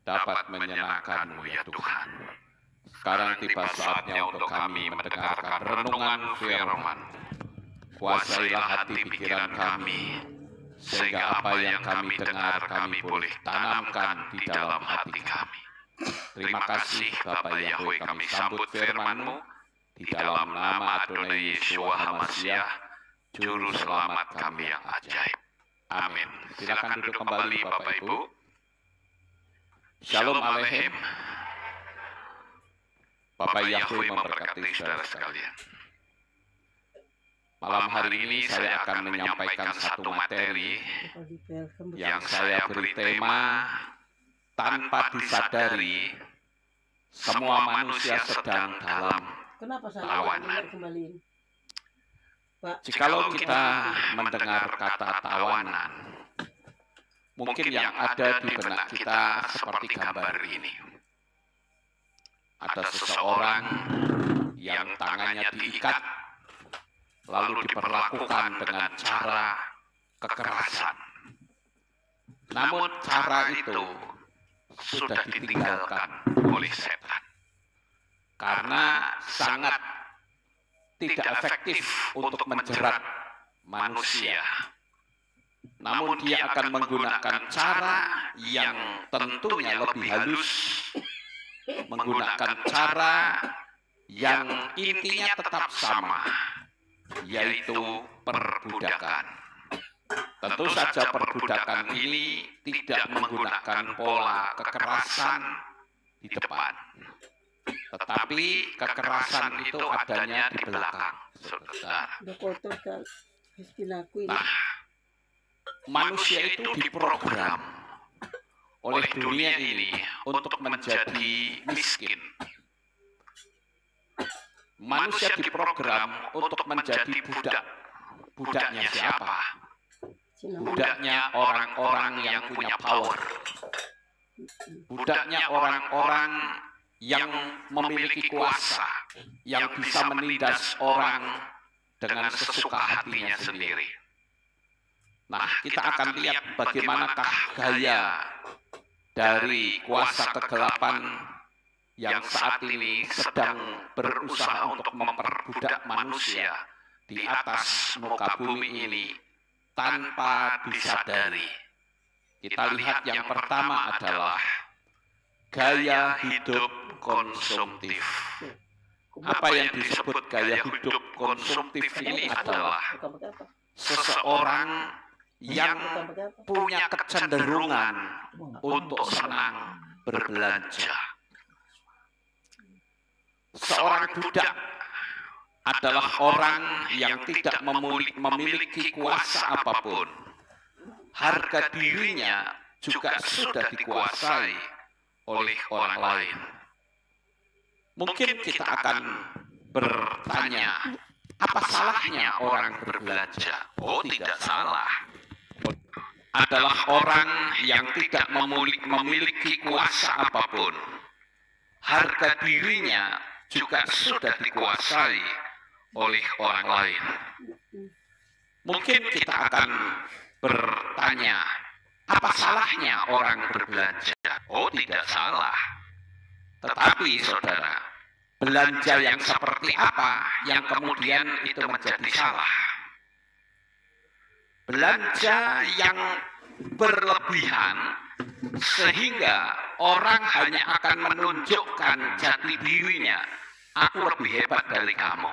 dapat menyenangkan-Mu ya Tuhan. Sekarang tiba saatnya untuk kami mendengarkan renungan firman. Kuasailah hati pikiran kami, sehingga apa yang kami dengar kami boleh tanamkan di dalam hati kami. Terima kasih Bapa Yahweh, kami sambut firman-Mu di dalam nama Adonai Yeshua HaMashiach, Juru Selamat kami yang ajaib. Amin. Silakan duduk kembali Bapak Ibu. Shalom Aleichem. Bapak Yahweh memberkati saudara sekalian. Malam hari ini saya akan menyampaikan satu materi yang saya beri tema tanpa disadari semua manusia sedang dalam tawanan. Jikalau kita mendengar kata tawanan, mungkin yang ada di benak kita seperti gambar ini. Ada seseorang yang tangannya diikat, lalu diperlakukan dengan cara kekerasan. Namun cara itu sudah ditinggalkan oleh setan. Karena sangat tidak efektif untuk menjerat manusia. Namun dia akan menggunakan cara yang tentunya lebih halus, menggunakan cara yang intinya tetap sama, yaitu perbudakan. Tentu saja perbudakan ini tidak menggunakan pola kekerasan di depan, tetapi kekerasan itu adanya di belakang, saudara. Nah, manusia itu diprogram oleh dunia ini untuk menjadi miskin. Manusia diprogram untuk menjadi budak. Budaknya siapa? Budaknya orang-orang yang punya power. Budaknya orang-orang yang memiliki kuasa, yang bisa menindas orang dengan sesuka hatinya sendiri. Nah, kita akan lihat bagaimanakah gaya dari kuasa kegelapan yang saat ini sedang berusaha untuk memperbudak manusia di atas muka bumi ini tanpa disadari. Kita lihat yang pertama adalah gaya hidup konsumtif. Apa yang disebut gaya hidup konsumtif ini adalah seseorang yang punya kecenderungan untuk senang berbelanja. Seorang budak adalah orang yang tidak memiliki kuasa apapun. Harga dirinya juga sudah dikuasai oleh orang lain. Mungkin kita akan bertanya, apa salahnya orang berbelanja? Oh, tidak salah. Adalah orang yang tidak memiliki kuasa apapun. Harga dirinya juga sudah dikuasai oleh orang lain. Mungkin kita akan bertanya, apa salahnya orang berbelanja? Oh, tidak salah. Tetapi saudara, belanja yang seperti apa yang kemudian itu menjadi salah? Belanja yang berlebihan sehingga orang hanya akan menunjukkan jati dirinya. Aku lebih hebat dari kamu.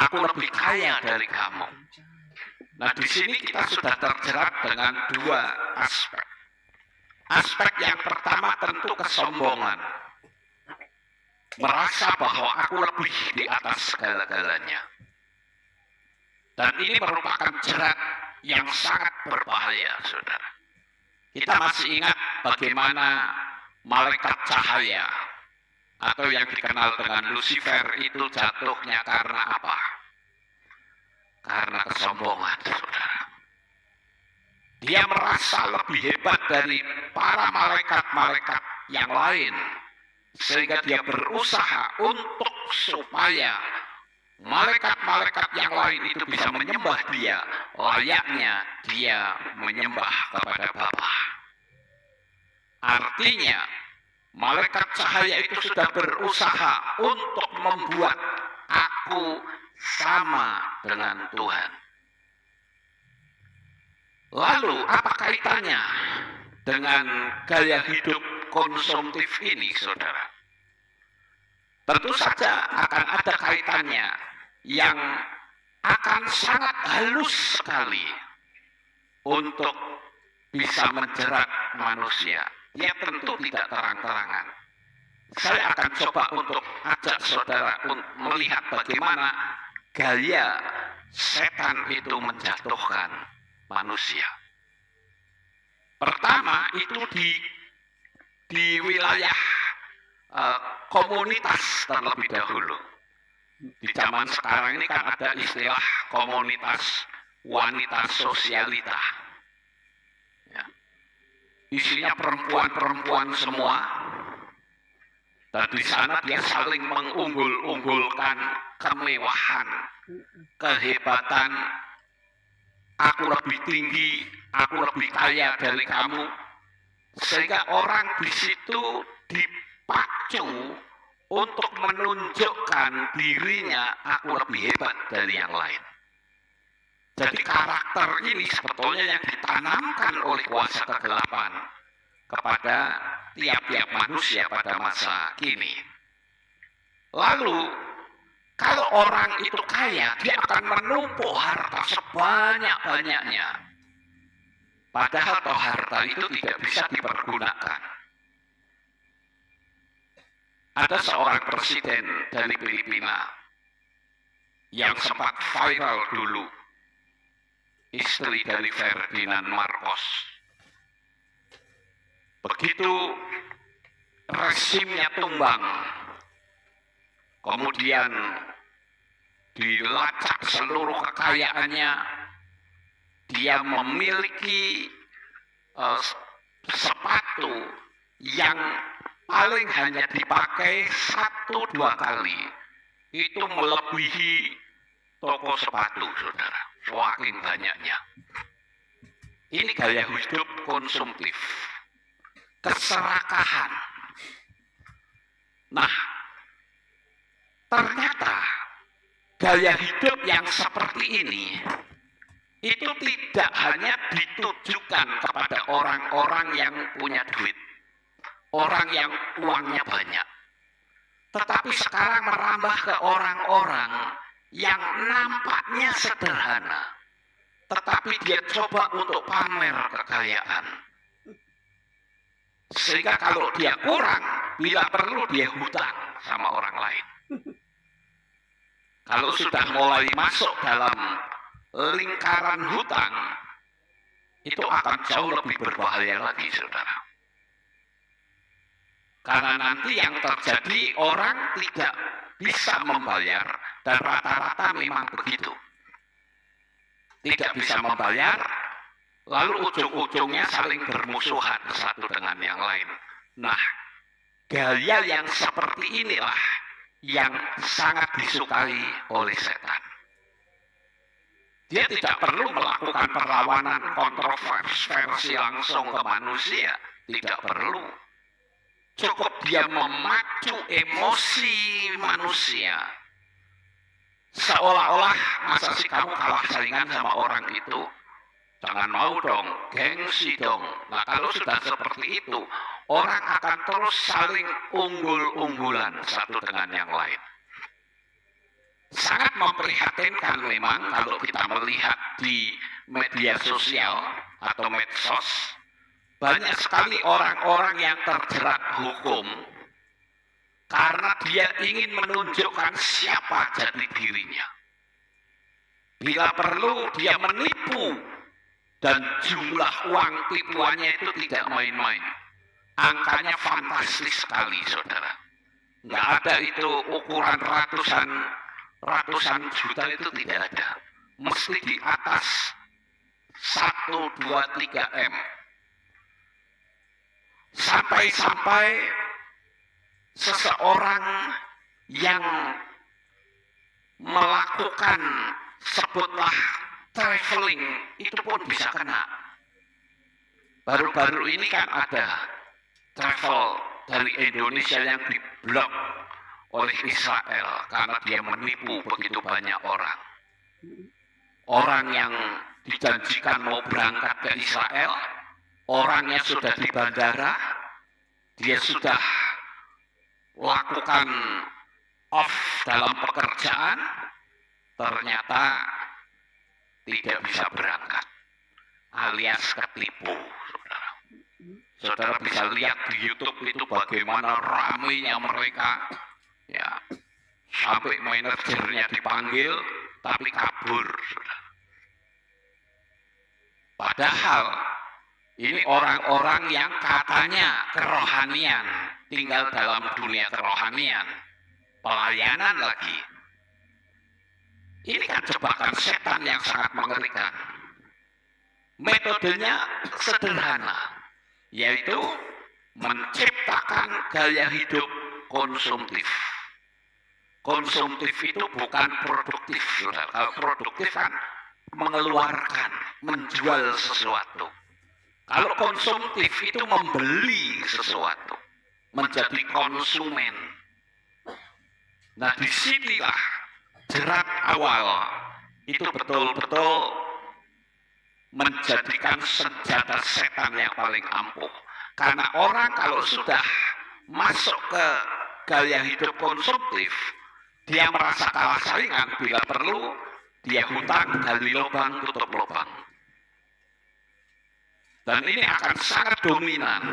Aku lebih kaya dari kamu. Nah, di sini kita sudah terjerat dengan dua aspek. Aspek yang pertama tentu kesombongan. Merasa bahwa aku lebih di atas segala-galanya. Dan ini merupakan jerat yang sangat berbahaya, saudara. Kita masih ingat bagaimana malaikat cahaya atau yang dikenal dengan Lucifer itu jatuhnya karena apa? Karena kesombongan, saudara. Dia merasa lebih hebat dari para malaikat-malaikat yang lain, sehingga dia berusaha untuk supaya malaikat-malaikat yang lain itu bisa menyembah dia, layaknya dia menyembah kepada Bapa. Artinya, malaikat cahaya itu sudah berusaha untuk membuat aku sama dengan Tuhan. Lalu, apa kaitannya dengan gaya hidup konsumtif ini, saudara? Tentu saja akan ada kaitannya yang akan sangat halus sekali untuk bisa menjerat manusia. Ya tentu tidak terang-terangan. Saya akan coba untuk ajak saudara melihat bagaimana gaya setan itu menjatuhkan manusia. Pertama itu di wilayah komunitas terlebih dahulu. Di zaman sekarang ini kan ada istilah komunitas wanita sosialita. Ya. Isinya perempuan-perempuan semua. Dan di sana dia saling mengunggul-unggulkan kemewahan, kehebatan. Aku lebih tinggi, aku lebih kaya dari kamu. Sehingga orang di situ dipacu untuk menunjukkan dirinya, aku lebih hebat dari yang lain. Jadi karakter ini sebetulnya yang ditanamkan oleh kuasa kegelapan kepada tiap-tiap manusia pada masa kini. Lalu, kalau orang itu kaya, dia akan menumpuk harta sebanyak-banyaknya. Padahal harta itu tidak bisa dipergunakan. Ada seorang presiden dari Filipina yang sempat viral dulu, istri dari Ferdinand Marcos. Begitu resimnya tumbang, kemudian dilacak seluruh kekayaannya, dia memiliki sepatu yang paling hanya dipakai 1-2 kali. Itu melebihi toko sepatu, saudara. Saking banyaknya. Ini gaya hidup konsumtif. Keserakahan. Nah, ternyata gaya hidup yang seperti ini itu tidak hanya ditujukan kepada orang-orang yang punya duit, orang yang uangnya banyak, tetapi sekarang merambah ke orang-orang yang nampaknya sederhana, tetapi dia coba untuk pamer kekayaan. Sehingga kalau dia kurang, bila perlu dia hutang sama orang lain. Kalau sudah mulai masuk dalam lingkaran hutang, itu akan jauh lebih berbahaya lagi, saudara. Karena nanti yang terjadi orang tidak bisa membayar, dan rata-rata memang begitu. Tidak bisa membayar, lalu ujung-ujungnya saling bermusuhan satu dengan yang lain. Nah, gaya yang seperti inilah yang sangat disukai oleh setan. Dia tidak perlu melakukan perlawanan kontroversi langsung ke manusia, tidak perlu. Cukup dia memacu emosi manusia. Seolah-olah, masa sih kamu kalah saingan sama orang itu? Jangan mau dong, gengsi dong. Nah, kalau sudah seperti itu, orang akan terus saling unggul-unggulan satu dengan yang lain. Sangat memprihatinkan memang kalau kita melihat di media sosial atau medsos, banyak sekali orang-orang yang terjerat hukum karena dia ingin menunjukkan siapa jati dirinya. Bila perlu dia menipu, dan jumlah uang tipuannya itu tidak main-main. Angkanya fantastis sekali, saudara. Nggak ada itu ukuran ratusan juta, itu tidak ada. Mesti di atas 1, 2, 3 M. Sampai-sampai seseorang yang melakukan, sebutlah traveling, itu pun bisa kena. Baru-baru ini kan ada travel dari Indonesia yang diblok oleh Israel karena dia menipu begitu banyak orang. Orang yang dijanjikan mau berangkat ke Israel, orangnya sudah di bandara, dia sudah lakukan off dalam pekerjaan, ternyata tidak bisa berangkat, alias ketipu. Saudara bisa lihat di YouTube itu bagaimana ramainya mereka, ya, sampai manajernya dipanggil, tapi kabur. Padahal ini orang-orang yang katanya kerohanian, tinggal dalam dunia kerohanian, pelayanan lagi. Ini kan jebakan setan yang sangat mengerikan. Metodenya sederhana, yaitu menciptakan gaya hidup konsumtif. Konsumtif itu bukan produktif. Kalau produktif kan mengeluarkan, menjual sesuatu. Kalau konsumtif itu membeli sesuatu, menjadi konsumen. Nah, disinilah jerat awal itu betul-betul menjadikan senjata setan yang paling ampuh. Karena orang kalau sudah masuk ke gaya hidup konsumtif, dia merasa kalah saingan, bila perlu dia hutang, gali lubang, tutup lubang. Dan ini akan sangat dominan.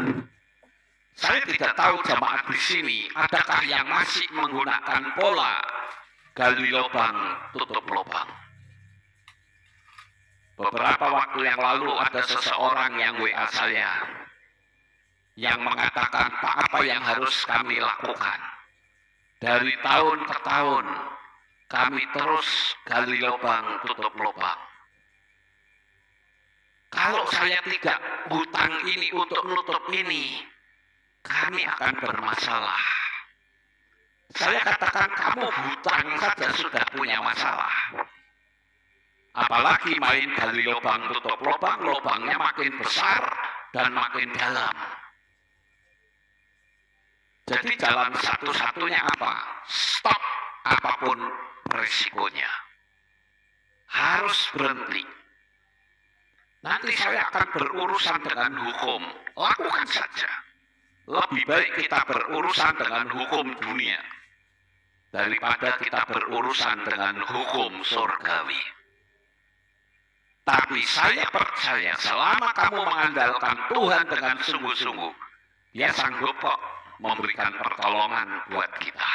Saya tidak tahu jamaat di sini, adakah yang masih menggunakan pola gali lubang, tutup lubang. Beberapa waktu yang lalu ada seseorang yang WA saya, yang mengatakan, Pak, apa yang harus kami lakukan? Dari tahun ke tahun, kami terus gali lubang, tutup lubang. Kalau saya tidak hutang ini untuk nutup ini, kami akan bermasalah. Saya katakan, kamu hutang saja sudah punya masalah. Apalagi main gali lubang, tutup lubang, lubangnya makin besar dan makin dalam. Jadi jalan satu-satunya apa? Stop apapun resikonya. Harus berhenti. Nanti saya akan berurusan dengan hukum. Lakukan saja. Lebih baik kita berurusan dengan hukum dunia daripada kita berurusan dengan hukum surgawi. Tapi saya percaya selama kamu mengandalkan Tuhan dengan sungguh-sungguh, Dia sanggup kok memberikan pertolongan buat kita.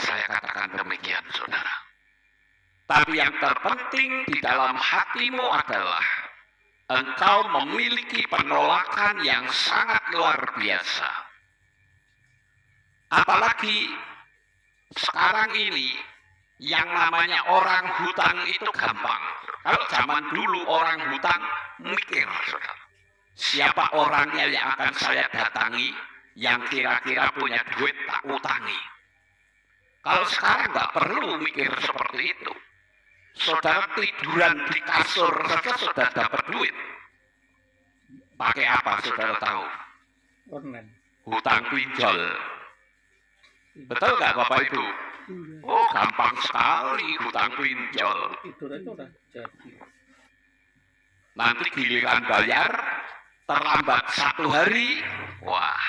Saya katakan demikian, saudara. Tapi yang terpenting di dalam hatimu adalah engkau memiliki penolakan yang sangat luar biasa. Apalagi sekarang ini yang namanya orang hutang itu gampang. Kalau zaman dulu orang hutang mikir, saudara, siapa orangnya yang akan saya datangi yang kira-kira punya duit tak utangi. Kalau sekarang nggak perlu mikir seperti itu. Saudara tiduran di kasur saja sudah dapat duit. Pakai apa saudara tahu? Online. Hutang pinjol. Betul nggak Bapak Ibu? Oh, gampang sekali hutang pinjol. Tidur itu udah jadi. Nanti giliran bayar terlambat 1 hari, wah,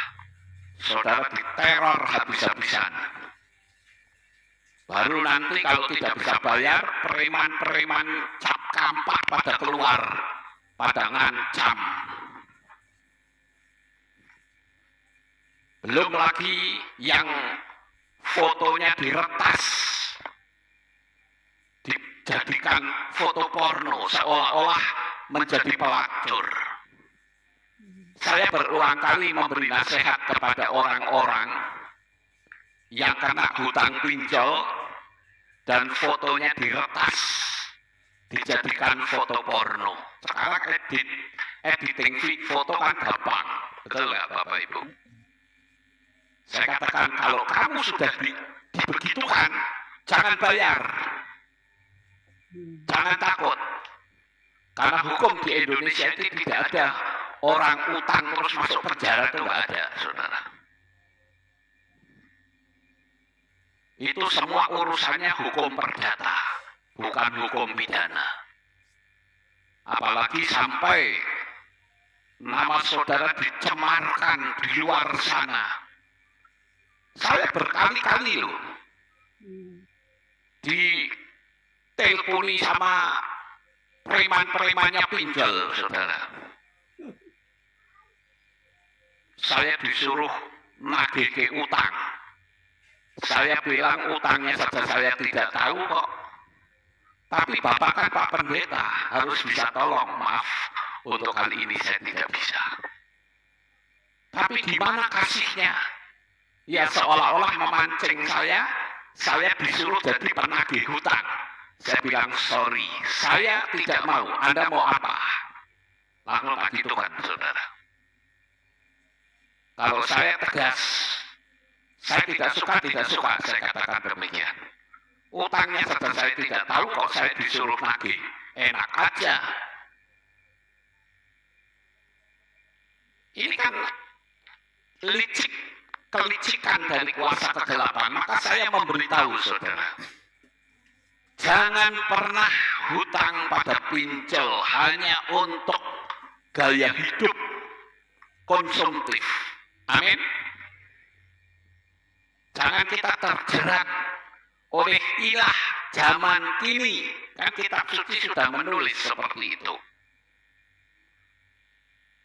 saudara diteror habis-habisan. Baru nanti kalau tidak bisa bayar, preman-preman cap kampak pada keluar, pada ngancam. Belum lagi yang fotonya diretas, dijadikan foto porno, seolah-olah menjadi pelacur. Saya berulang kali memberi nasihat kepada orang-orang yang kena hutang pinjol dan fotonya diretas, dijadikan foto porno. Sekarang editing foto kan gampang, betul nggak Bapak Ibu? Saya katakan kalau kamu sudah dibegitukan, jangan bayar, jangan takut, karena hukum di Indonesia itu tidak ada orang utang terus masuk penjara itu nggak ada, saudara. Itu semua urusannya hukum perdata, bukan hukum pidana. Apalagi sampai nama saudara dicemarkan di luar sana. Saya berkali-kali loh diteleponi sama preman-premannya pinjol, saudara. Saya disuruh nagih ke utang. Saya bilang utangnya saja saya tidak tahu kok. Tapi Bapak kan Pak Pendeta harus bisa tolong. Maaf, untuk kali ini saya tidak bisa. Tapi di mana kasihnya? Ya seolah-olah memancing saya disuruh jadi penagih hutang. Saya bilang sorry, saya tidak mau. Anda mau apa? Langsung tak gitu kan, saudara. Kalau saya tegas, saya tidak suka, saya katakan demikian. Utangnya saja saya tidak tahu kok saya disuruh nagih. Enak aja. Ini kan kelicikan dari kuasa kegelapan. Maka saya memberitahu saudara, jangan pernah hutang pada pinjol hanya untuk gaya hidup konsumtif. Amin. Jangan kita terjerat oleh ilah zaman kini. Kan kitab suci sudah menulis seperti itu.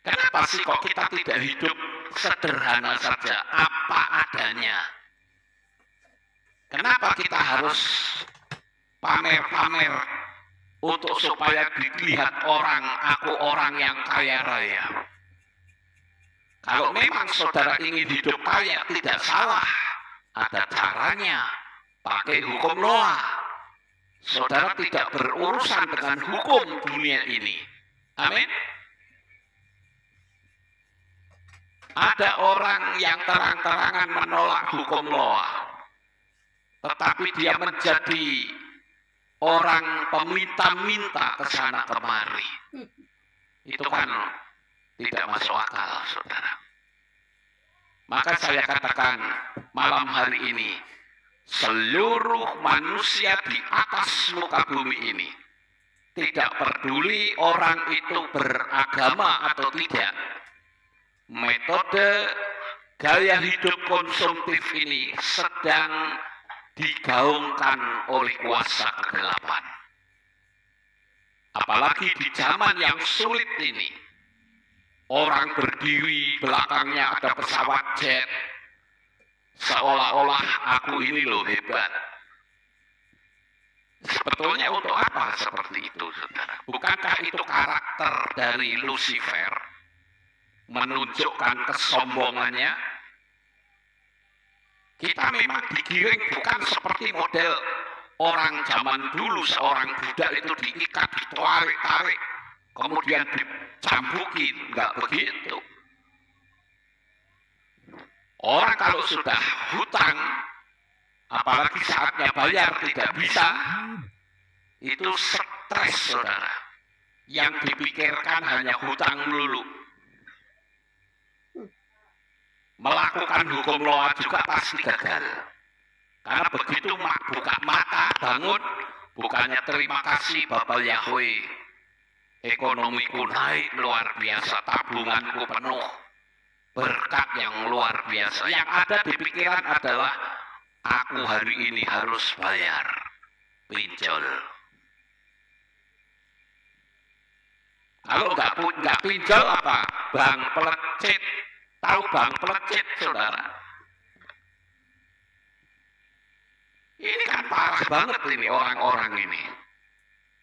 Kenapa sih kok kita tidak hidup sederhana saja, apa adanya? Kenapa kita harus pamer-pamer untuk supaya dilihat orang, aku orang yang kaya raya? Kalau memang saudara ingin hidup kaya, tidak salah. Ada caranya, pakai hukum Noah. Saudara tidak berurusan dengan hukum dunia ini. Amin. Ada orang yang terang-terangan menolak hukum Noah, tetapi dia menjadi orang peminta-minta ke sana kemari. Itu kan tidak masuk akal, saudara. Maka saya katakan malam hari ini, seluruh manusia di atas muka bumi ini, tidak peduli orang itu beragama atau tidak, metode gaya hidup konsumtif ini sedang digaungkan oleh kuasa kegelapan. Apalagi di zaman yang sulit ini, orang berdiri belakangnya ada pesawat jet, seolah-olah aku ini loh hebat. Sebetulnya untuk apa seperti itu, saudara? Bukankah itu karakter dari Lucifer, menunjukkan kesombongannya? Kita memang digiring bukan seperti model orang zaman dulu, seorang budak itu diikat, ditarik-tarik, kemudian dicambukin, enggak begitu. Orang kalau sudah hutang, apalagi saatnya bayar tidak bisa, itu stres, saudara. Yang dipikirkan hanya hutang dulu. Melakukan hukum Noah juga pasti gagal. Karena begitu buka mata, bangun, bukannya terima kasih Bapak Yahweh, ekonomiku naik luar biasa, tabunganku penuh, berkat yang luar biasa. Yang ada di pikiran adalah aku hari ini harus bayar pinjol. Kalau nggak pinjol apa? Bank pelecit. Tahu bank pelecit, saudara? Ini kan parah banget ini orang-orang ini.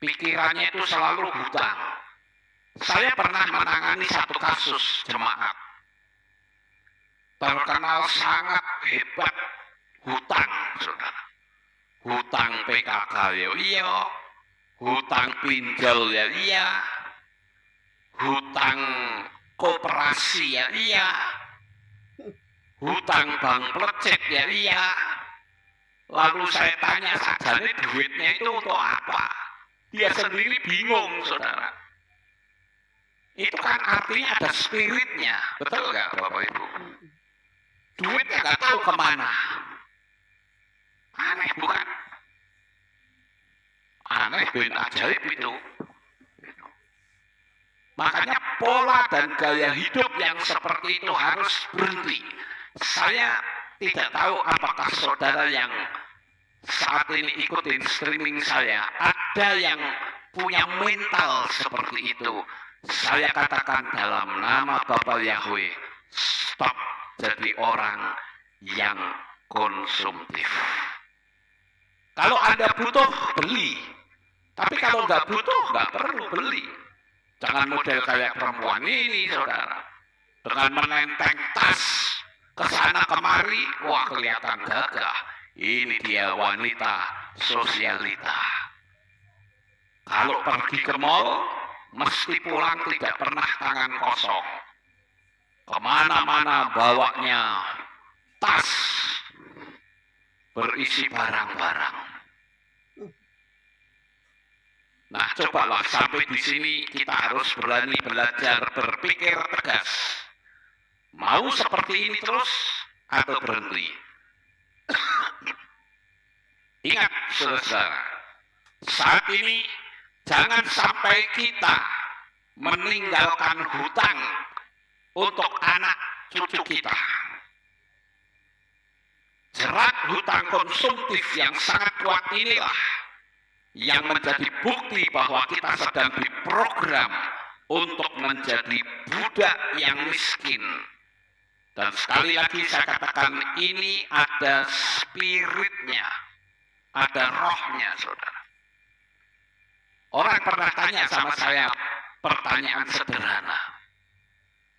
Pikirannya itu selalu hutang. Saya pernah menangani satu kasus jemaat. Terkenal sangat hebat hutang, saudara. Hutang PKK ya iya, hutang pinjol ya iya, hutang koperasi ya iya, hutang bank pelecit ya iya. Lalu saya tanya saja, ini duitnya itu untuk apa? Dia sendiri bingung, saudara. Itu kan artinya ada spiritnya, betul nggak Bapak Ibu? Duitnya nggak tahu kemana. Aneh bukan? Aneh bin ajaib itu. Makanya pola dan gaya hidup yang seperti itu harus berhenti. Saya tidak tahu apakah saudara yang saat ini ikutin streaming saya, ada yang punya mental seperti itu. Saya katakan dalam nama Bapa Yahweh, stop jadi orang yang konsumtif. Kalau Anda butuh, beli. Tapi kalau nggak butuh, nggak perlu beli. Jangan model kayak perempuan ini, saudara. Dengan menenteng tas ke sana kemari, wah kelihatan gagah. Ini dia wanita sosialita. Kalau pergi ke mall, mesti pulang tidak pernah tangan kosong. Kemana-mana bawanya tas berisi barang-barang. Nah, cobalah sampai di sini kita harus berani belajar berpikir tegas. Mau seperti ini terus atau berhenti? Ingat, saudara, saat ini jangan sampai kita meninggalkan hutang untuk anak cucu kita. Jerat hutang konsumtif yang sangat kuat inilah yang menjadi bukti bahwa kita sedang diprogram untuk menjadi budak yang miskin. Dan sekali lagi saya katakan, ini ada spiritnya, ada rohnya, saudara. Orang pernah tanya sama saya pertanyaan sederhana,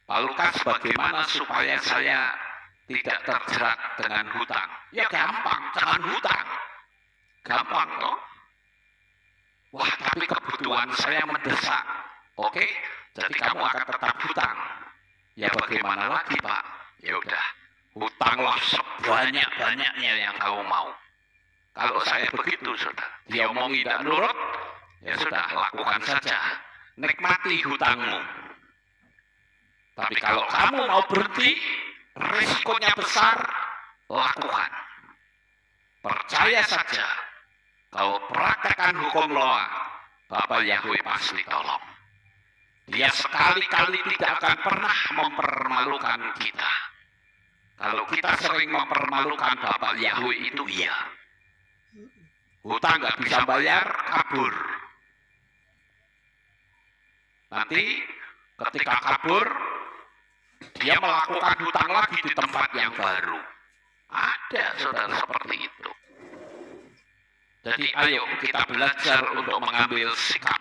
Pak Lukas, bagaimana supaya saya tidak terjerat dengan hutang? Ya gampang, jangan hutang. Gampang toh. Wah, tapi kebutuhan saya mendesak. Oke, jadi kamu akan tetap hutang. Ya bagaimana lagi, Pak? Ya udah, hutanglah sebanyak-banyaknya yang kamu mau. Kalau saya begitu, saudara, dia omong tidak nurut, ya sudah, lakukan saja. Nikmati hutangmu. Tapi kalau kamu mau berhenti, risikonya besar, lakukan. Percaya saja. Kalau praktekkan hukum Noah, Bapak Yahweh pasti tolong. Dia sekali-kali tidak akan pernah mempermalukan kita. Kalau kita sering mempermalukan Bapak Yahweh itu, iya. Hutang nggak bisa bayar, kabur. Nanti ketika kabur, dia melakukan hutang lagi di tempat yang baru. Ada, saudara, seperti itu. Jadi ayo kita belajar untuk mengambil sikap.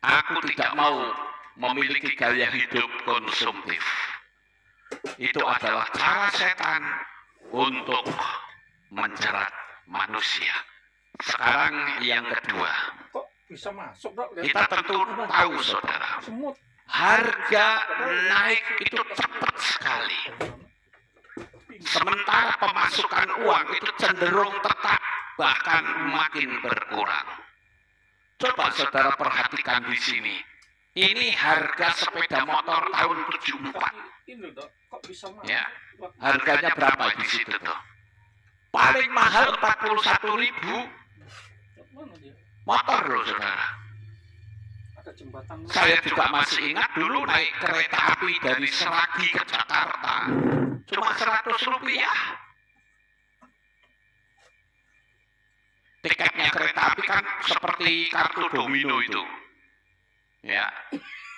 Aku tidak mau memiliki gaya hidup konsumtif. Itu adalah cara setan untuk menjerat manusia. Sekarang yang kedua. Kok bisa masuk, Dok? Kita tentu tahu, saudara. Semut. Harga naik itu cepat sekali. Sementara pemasukan uang itu cenderung tetap, bahkan makin berkurang. Coba saudara perhatikan di sini. Ini harga sepeda motor tahun 74. Ini, Dok, kok bisa masuk? Ya, harganya berapa di situ tuh? Paling mahal 41.000. Mana dia? Motor loh, saudara. Ada jembatan. Saya juga masih ingat dulu naik kereta api dari Seragi ke Jakarta cuma 100 rupiah. Tiketnya kereta api kan seperti kartu domino itu, ya.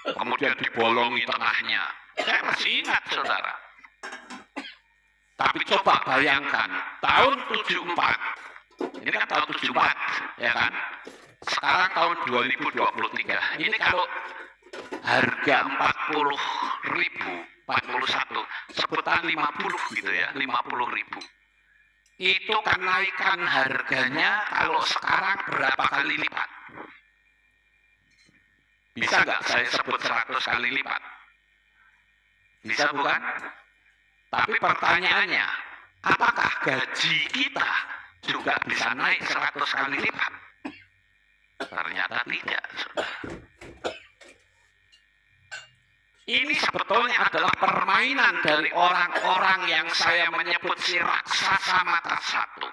Kemudian dibolongi tengahnya. Saya masih ingat, saudara. Tapi coba bayangkan tahun 74. Ini kan tahun 74, ya kan? Sekarang tahun 2023. Ini kalau harga 40.000, 41, sebutan 50 gitu ya, 50.000. Itu kenaikan harganya kalau sekarang berapa kali lipat? Bisa nggak saya sebut 100 kali lipat? Bisa bukan? Tapi pertanyaannya, apakah gaji kita juga bisa naik 100 kali lipat? Ternyata tidak, saudara. Ini sebetulnya adalah permainan dari orang-orang yang saya menyebut si raksasa mata satu.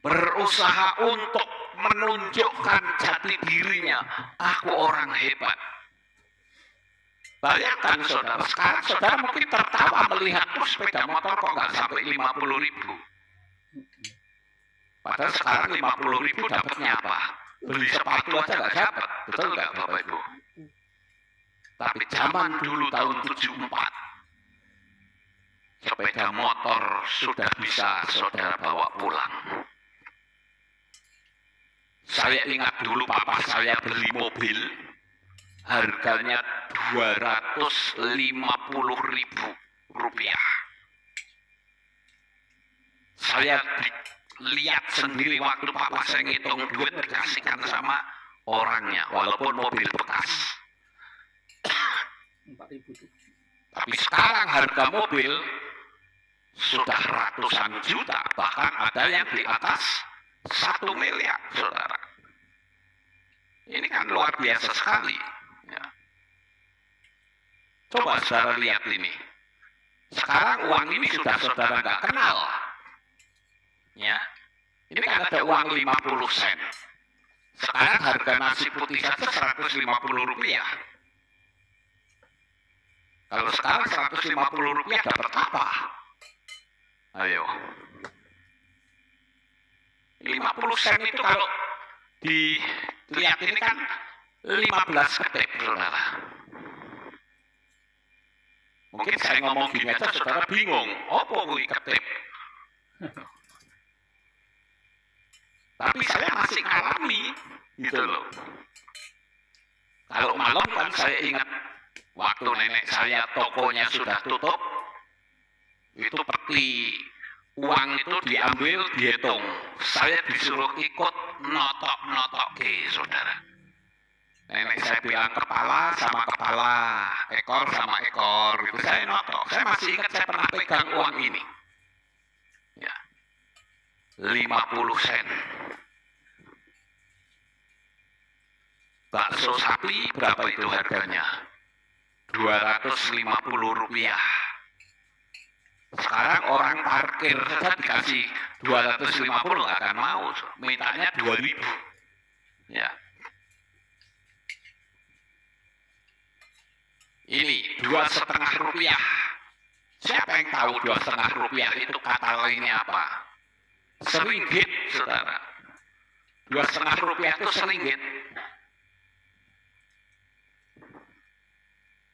Berusaha untuk menunjukkan jati dirinya, aku orang hebat. Bayangkan saudara, sekarang saudara mungkin tertawa melihat sepeda motor kok nggak sampai 50.000. Padahal sekarang 50.000 dapatnya apa? Beli sepatu aja nggak dapat, betul nggak Bapak Ibu? Tapi zaman dulu tahun 74, sepeda motor sudah bisa saudara bawa pulang. Saya ingat dulu papa saya beli mobil, harganya 250.000 rupiah. Saya lihat sendiri waktu papa saya ngitung duit dikasihkan sama orangnya, walaupun mobil bekas. 4.000. Tapi sekarang harga mobil sudah ratusan juta, bahkan ada yang di atas 1 miliar, saudara. Ini kan luar biasa sekali. Ya. Coba saudara lihat ini. Sekarang uang ini sudah saudara nggak kenal. Ya, ini kan ada uang 50 sen. Sekarang harga nasi putih saja 150 rupiah. Kalau sekarang 150 rupiah dapat apa? Ayo. 50 sen itu kalau dilihat ini kan 15 ketip, saudara. Mungkin saya ngomong gini aja saudara bingung, apa kuwi ketip? Tapi saya masih ngalami, gitu loh. Kalau malam kan saya ingat waktu nenek saya tokonya sudah tutup, itu peti uang itu diambil, dihitung. Saya disuruh ikut notok-notok ke saudara. Nenek saya bilang kepala sama kepala, ekor sama ekor, itu saya notok. Saya masih ingat saya pernah pegang uang ini. Ya. 50 sen. Bakso sapi berapa itu harganya? 250 rupiah. Sekarang orang parkir saja dikasih 250 nggak akan mau, mintanya 2.000. Ya. Ini 2,5 rupiah. Siapa yang tahu 2,5 rupiah itu kata lainnya apa? Seringgit, saudara. 2,5 rupiah itu seringgit.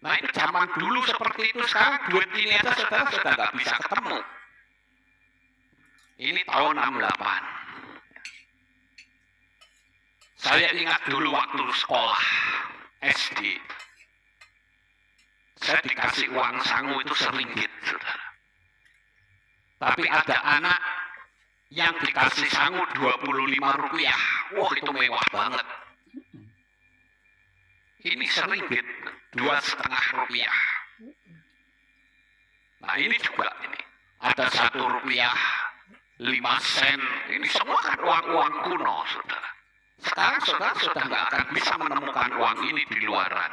Nah itu zaman dulu seperti itu, sekarang duit ini aja saudara sudah nggak bisa ketemu. Ini tahun 68. Saya ingat dulu waktu sekolah SD. Saya dikasih uang sangu itu seringgit, saudara. Tapi ada anak yang dikasih sangu 25 rupiah. Wah itu mewah banget. Ini seringgit, 2,5 rupiah. Nah ini juga ini. Ada 1 rupiah, 5 sen. Ini semua kan uang-uang kuno, saudara. Sekarang saudara sudah nggak akan bisa menemukan uang ini di luaran.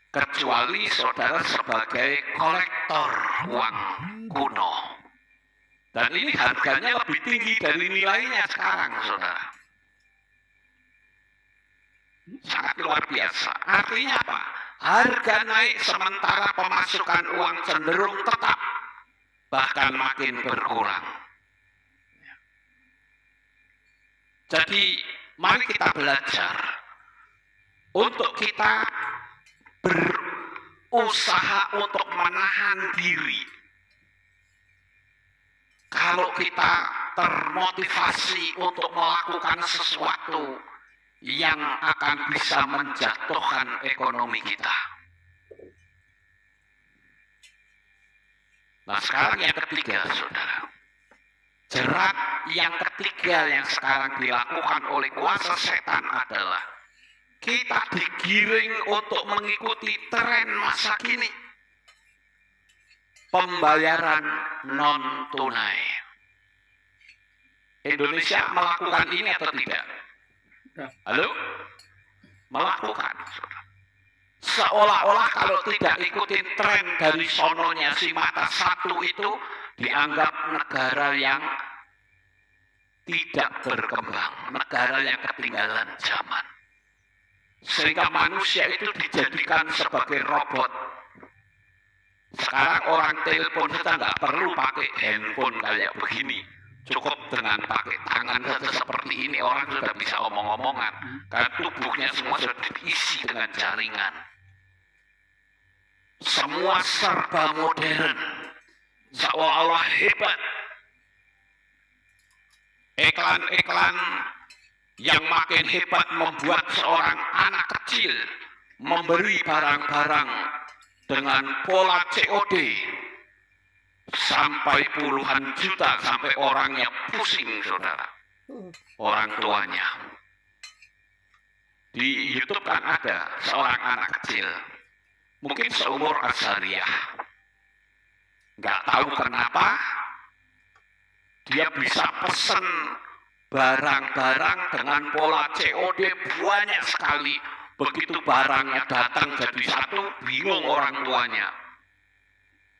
Kecuali saudara sebagai kolektor uang kuno. Dan ini harganya lebih tinggi dari nilainya sekarang, saudara. Sangat luar biasa. Artinya apa? Harga naik sementara pemasukan uang cenderung tetap, bahkan makin berkurang. Jadi, mari kita belajar untuk kita berusaha untuk menahan diri. Kalau kita termotivasi untuk melakukan sesuatu yang akan bisa menjatuhkan ekonomi kita. Nah sekarang yang ketiga, saudara. Jerat yang ketiga yang sekarang dilakukan oleh kuasa setan adalah kita digiring untuk mengikuti tren masa kini. Pembayaran non-tunai. Indonesia melakukan ini atau tidak? Halo? melakukan. Seolah-olah kalau tidak ikutin tren dari sononya si mata satu itu dianggap negara yang tidak berkembang, negara yang ketinggalan zaman. Sehingga manusia itu dijadikan sebagai robot. Sekarang orang telepon kita nggak perlu pakai handphone kayak begini. Cukup dengan pakai tangan saja seperti ini orang sudah bisa omong-omongan. Karena tubuhnya semua sudah diisi dengan jaringan. Semua serba modern, seolah-olah hebat. Iklan-iklan yang makin hebat membuat seorang anak kecil memberi barang-barang dengan pola COD sampai puluhan juta, sampai orangnya pusing, saudara, orang tuanya. Di YouTube kan ada seorang anak kecil, mungkin seumur Azariah. Nggak tahu kenapa dia bisa pesen barang-barang dengan pola COD banyak sekali. Begitu barangnya datang jadi satu, bingung orang tuanya.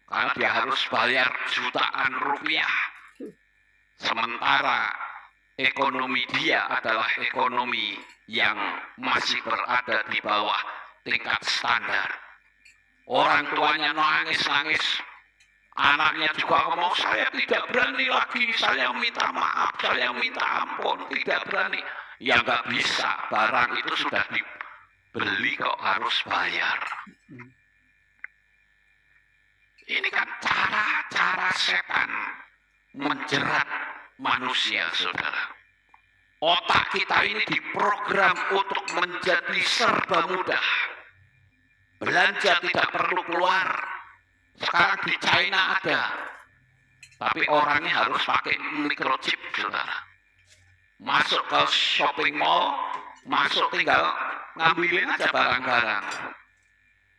Karena dia harus bayar jutaan rupiah. Sementara ekonomi dia adalah ekonomi yang masih berada di bawah tingkat standar. Orang tuanya nangis-nangis. Anaknya juga ngomong, saya tidak berani lagi, saya minta maaf, saya minta ampun, tidak berani. Ya nggak bisa, barang itu sudah dibeli kok harus bayar. Ini kan cara-cara setan menjerat manusia, saudara. Otak kita ini diprogram untuk menjadi serba mudah. Belanja tidak perlu keluar. Sekarang di China ada, tapi orangnya harus pakai microchip, saudara. Masuk ke shopping mall, masuk tinggal ngambilin aja barang-barang,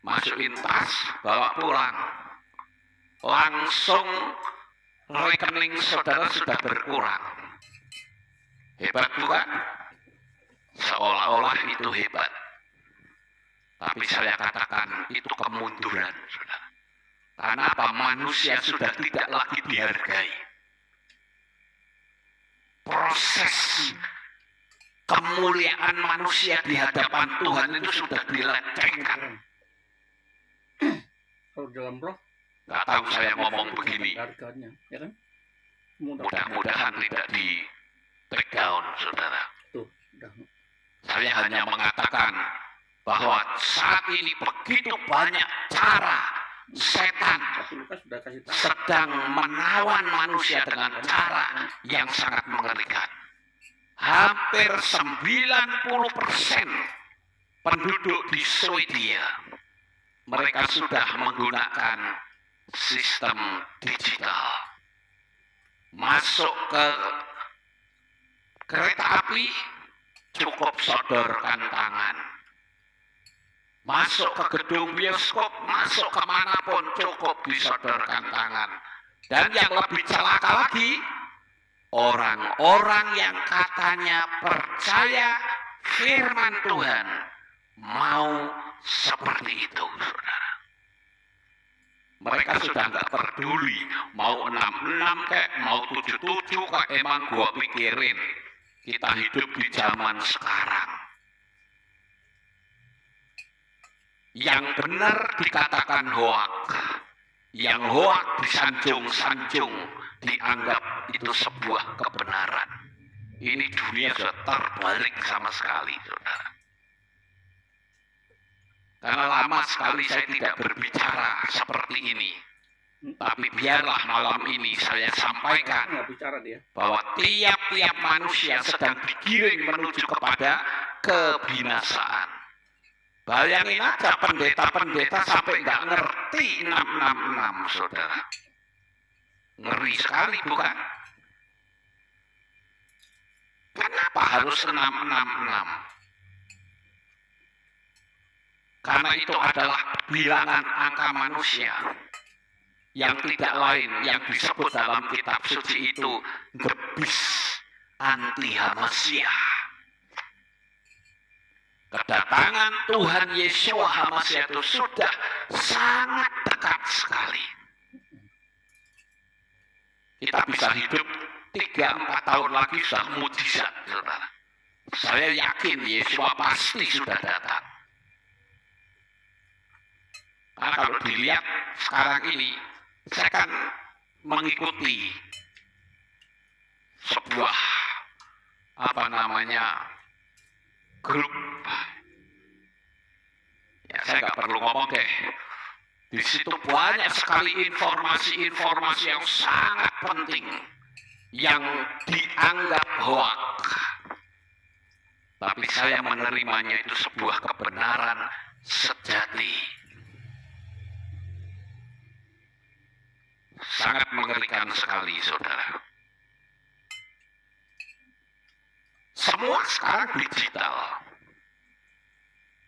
masukin tas, bawa pulang, langsung rekening saudara sudah berkurang. Hebat bukan? Seolah-olah itu hebat, tapi saya katakan itu kemunduran, saudara. Karena apa? Manusia sudah tidak lagi dihargai. Proses kemuliaan manusia di hadapan Tuhan itu sudah dilecehkan. Kalau dalam roh, nggak tahu saya ngomong begini. harganya, ya kan? Mudah-mudahan tidak di take down, saudara. Tuh, udah. Saya hanya mengatakan bahwa saat ini begitu banyak cara setan sedang menawan manusia dengan cara yang sangat mengerikan. Hampir 90% penduduk di Swedia mereka sudah menggunakan sistem digital. Masuk ke kereta api cukup sodorkan tangan. Masuk ke gedung bioskop, masuk kemanapun cukup disodorkan tangan. Dan yang lebih celaka lagi, orang-orang yang katanya percaya firman Tuhan mau seperti itu, saudara. Mereka sudah nggak peduli mau 66 kayak mau 77 kok, emang gua pikirin kita hidup di zaman sekarang. Yang benar dikatakan hoak, yang hoak disanjung-sanjung, dianggap itu sebuah kebenaran. Ini dunia sudah terbalik sama sekali, saudara. Karena lama sekali saya tidak berbicara seperti ini. Tapi biarlah malam ini saya sampaikan bahwa tiap-tiap manusia sedang digiring menuju kepada kebinasaan. Bayangin aja pendeta-pendeta sampai nggak ngerti 666, saudara. Ngeri sekali, bukan? Kenapa harus 666? Karena itu adalah bilangan angka manusia yang tidak lain yang disebut dalam kitab suci itu the beast anti Hamasiah. kedatangan Tuhan Yesus HaMasiah itu sudah sangat dekat sekali. Kita bisa hidup 3-4 tahun lagi sudah mujizat, saudara. Saya yakin Yesus pasti sudah datang. Karena kalau dilihat sekarang ini, saya kan mengikuti sebuah grup. Ya, saya nggak perlu ngomong deh. Di situ banyak sekali informasi-informasi yang sangat penting yang dianggap hoak. Tapi saya menerimanya itu sebuah kebenaran sejati. Sangat mengerikan sekali, saudara. Semua sekarang digital.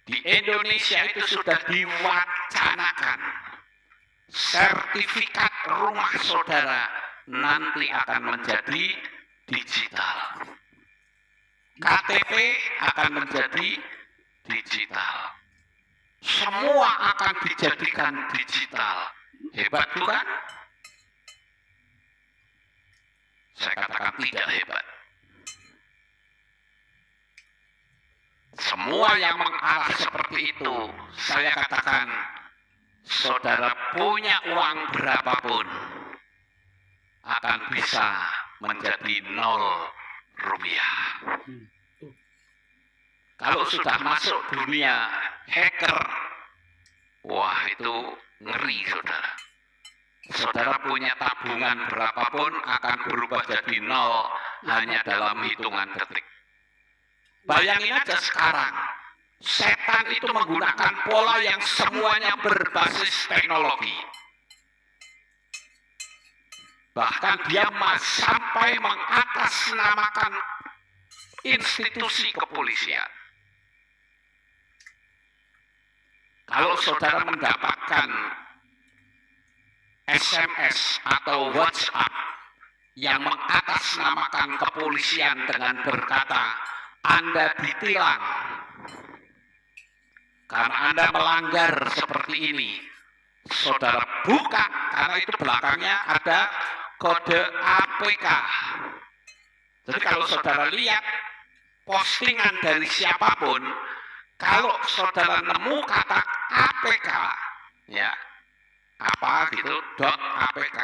Di Indonesia itu sudah diwacanakan sertifikat rumah saudara nanti akan menjadi digital. KTP akan menjadi digital. Semua akan dijadikan digital. Hebat bukan? Saya katakan tidak hebat. Semua yang mengarah seperti itu, saya katakan, saudara punya uang berapapun, akan bisa menjadi 0 rupiah. Kalau sudah masuk dunia hacker, wah itu ngeri, saudara. Saudara punya tabungan berapapun akan berubah jadi 0 hanya dalam hitungan detik. Bayangin aja sekarang, setan itu menggunakan pola yang semuanya berbasis teknologi. Bahkan dia sampai mengatasnamakan institusi kepolisian. Kalau saudara mendapatkan SMS atau WhatsApp yang mengatasnamakan kepolisian dengan berkata, Anda ditilang karena Anda melanggar seperti ini, saudara buka, karena itu belakangnya ada kode APK. Jadi kalau saudara lihat postingan dari siapapun, kalau saudara nemu kata APK, ya apa gitu, .apk,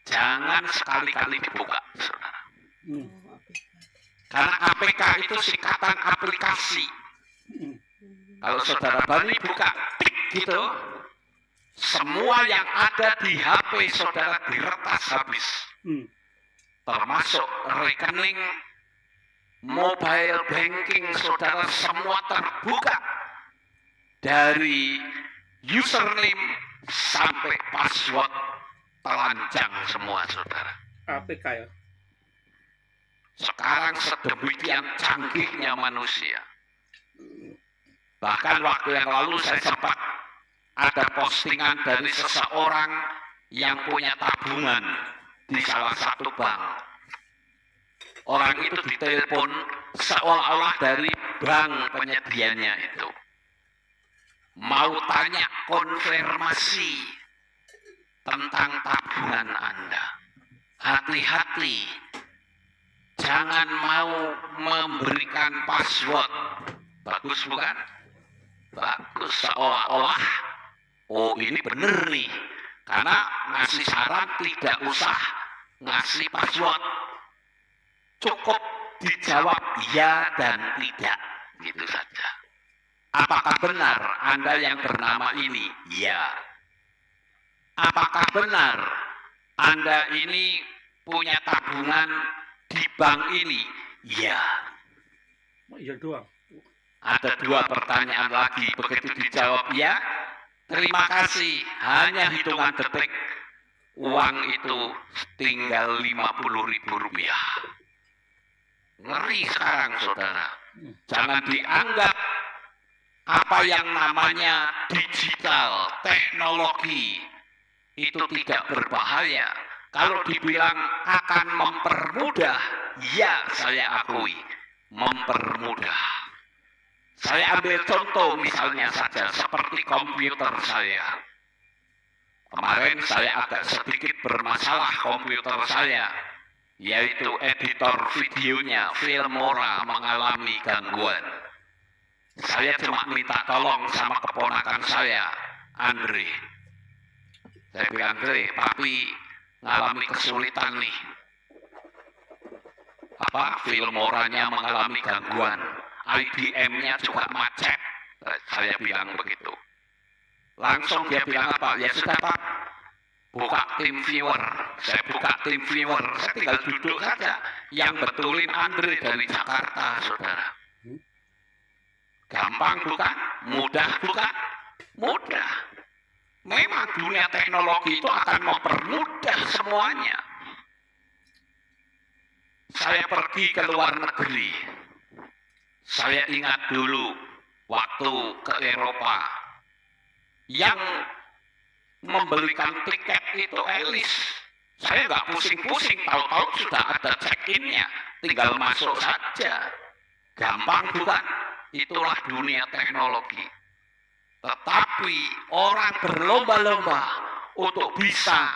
jangan sekali-kali dibuka, saudara. Karena APK itu singkatan aplikasi. Kalau saudara baru buka, tik gitu, semua yang ada di HP saudara diretas habis. Termasuk rekening, mobile banking saudara semua terbuka. Dari username sampai password telanjang semua, saudara. APK ya? Sekarang sedemikian canggihnya manusia. Bahkan waktu yang lalu saya sempat ada postingan dari seseorang yang punya tabungan di salah satu bank. Orang itu ditelepon seolah-olah dari bank penyedianya itu. Mau tanya konfirmasi tentang tabungan Anda. Hati-hati. Jangan mau memberikan password. Bagus bukan? Bagus, seolah-olah oh ini benar nih. Karena ngasih saran tidak usah ngasih password. Cukup dijawab ya dan tidak. Gitu saja. Apakah benar Anda yang bernama ini? Ya. Apakah benar Anda ini punya tabungan di bank ini? Ya. Iya doang. Ada 2 pertanyaan lagi. Begitu dijawab ya, terima kasih. Hanya hitungan detik, uang itu tinggal 50.000 rupiah. Ngeri sekarang, saudara. Jangan dianggap apa yang namanya digital, teknologi, itu tidak berbahaya. Kalau dibilang akan mempermudah, ya saya akui, mempermudah. Saya ambil contoh misalnya saja seperti komputer saya. Kemarin saya agak sedikit bermasalah komputer saya, yaitu editor videonya Filmora mengalami gangguan. Saya cuma minta tolong sama keponakan saya, Andre. Saya bilang, Andre, papi ngalami kesulitan nih. Filmoranya mengalami gangguan, IBM-nya juga macet. Saya bilang begitu. Langsung dia bilang apa? Ya sudah Pak, buka TeamViewer. Saya buka TeamViewer, saya tinggal duduk saja. Yang betulin Andre dari Jakarta, saudara. Gampang bukan? Mudah bukan? Mudah. Memang dunia teknologi itu akan mempermudah semuanya. Saya pergi ke luar negeri. Saya ingat dulu waktu ke Eropa, yang membelikan tiket itu Elis. Saya nggak pusing-pusing, tahu-tahu sudah ada check-in-nya, tinggal masuk saja. Gampang bukan? Itulah dunia teknologi. Tetapi orang berlomba-lomba untuk bisa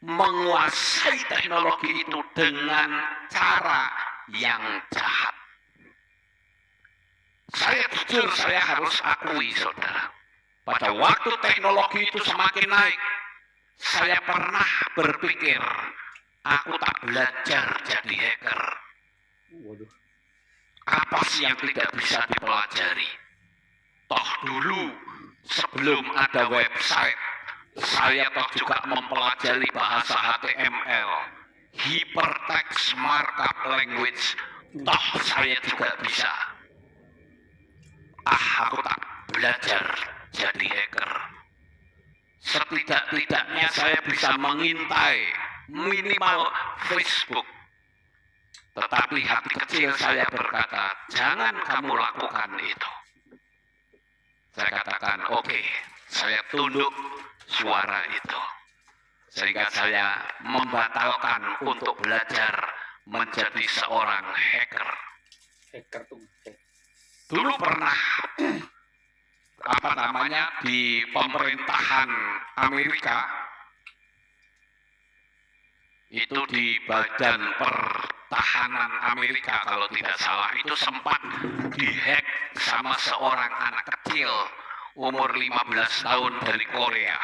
menguasai teknologi itu dengan cara yang jahat. Saya jujur, saya harus akui, saudara. Pada waktu teknologi itu semakin naik, saya pernah berpikir, aku tak belajar jadi hacker. Waduh. Apa sih yang tidak bisa dipelajari? Toh dulu, sebelum ada website, saya toh juga mempelajari bahasa HTML, Hypertext Markup Language, toh saya juga bisa. Aku tak belajar jadi hacker. Setidak-tidaknya saya bisa mengintai minimal Facebook. Tetapi hati kecil saya berkata, jangan kamu lakukan itu. Saya katakan, oke, saya tunduk suara itu. Sehingga saya membatalkan untuk belajar menjadi seorang hacker. Hacker tuh. Dulu pernah di pemerintahan Amerika, itu di Badan Pertahanan Amerika kalau tidak salah, itu sempat dihack sama seorang anak kecil umur 15 tahun dari Korea.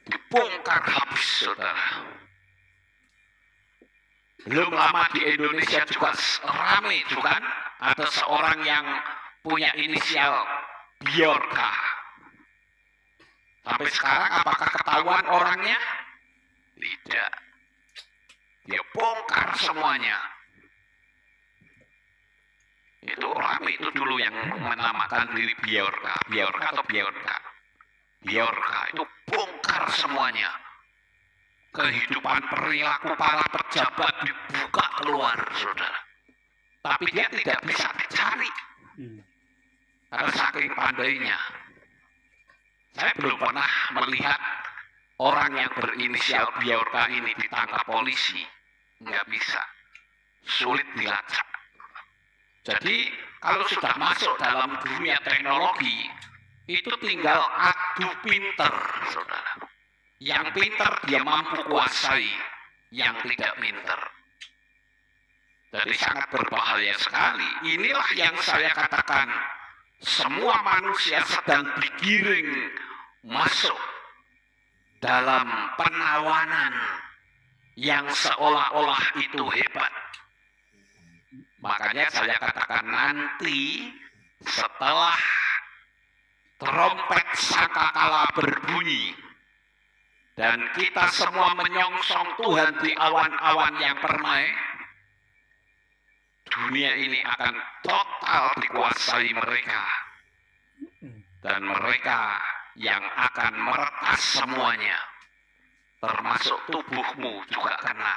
Dibongkar habis, saudara. Belum lama di Indonesia juga ramai juga, ada seorang yang punya inisial Bjorka. Sampai sekarang apakah ketahuan orangnya? Tidak. Dia bongkar semuanya. Itu ramai itu dulu yang menamakan diri Bjorka. Bjorka itu bongkar semuanya. Kehidupan perilaku para pejabat dibuka keluar, saudara. Tapi dia tidak bisa dicari. Karena saking pandainya. Saya belum pernah melihat orang yang berinisial Bjorka ini ditangkap polisi. Nggak bisa. Sulit dilacak. Jadi, kalau sudah masuk dalam dunia teknologi, itu tinggal adu pinter, saudara. Yang pinter dia mampu kuasai, yang tidak pinter. Jadi sangat berbahaya sekali. Inilah yang saya katakan, semua manusia sedang digiring masuk dalam penawanan yang seolah-olah itu hebat. Makanya saya katakan nanti setelah trompet sangkakala berbunyi dan kita semua menyongsong Tuhan di awan-awan yang permai, dunia ini akan total dikuasai mereka. Dan mereka yang akan meretas semuanya, termasuk tubuhmu juga kena.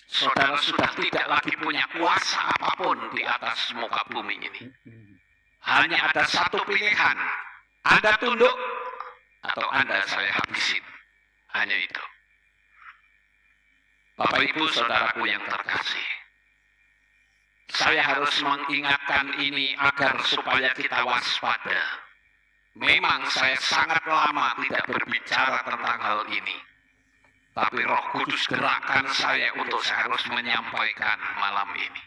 Saudara sudah tidak lagi punya kuasa apapun di atas muka bumi ini. Hanya ada satu pilihan, Anda tunduk atau Anda saya habisin. Hanya itu. Bapak Ibu Saudaraku yang terkasih, Saya harus mengingatkan ini agar supaya kita waspada. Memang saya sangat lama tidak berbicara tentang hal ini. Tapi Roh Kudus gerakkan saya untuk saya harus menyampaikan malam ini.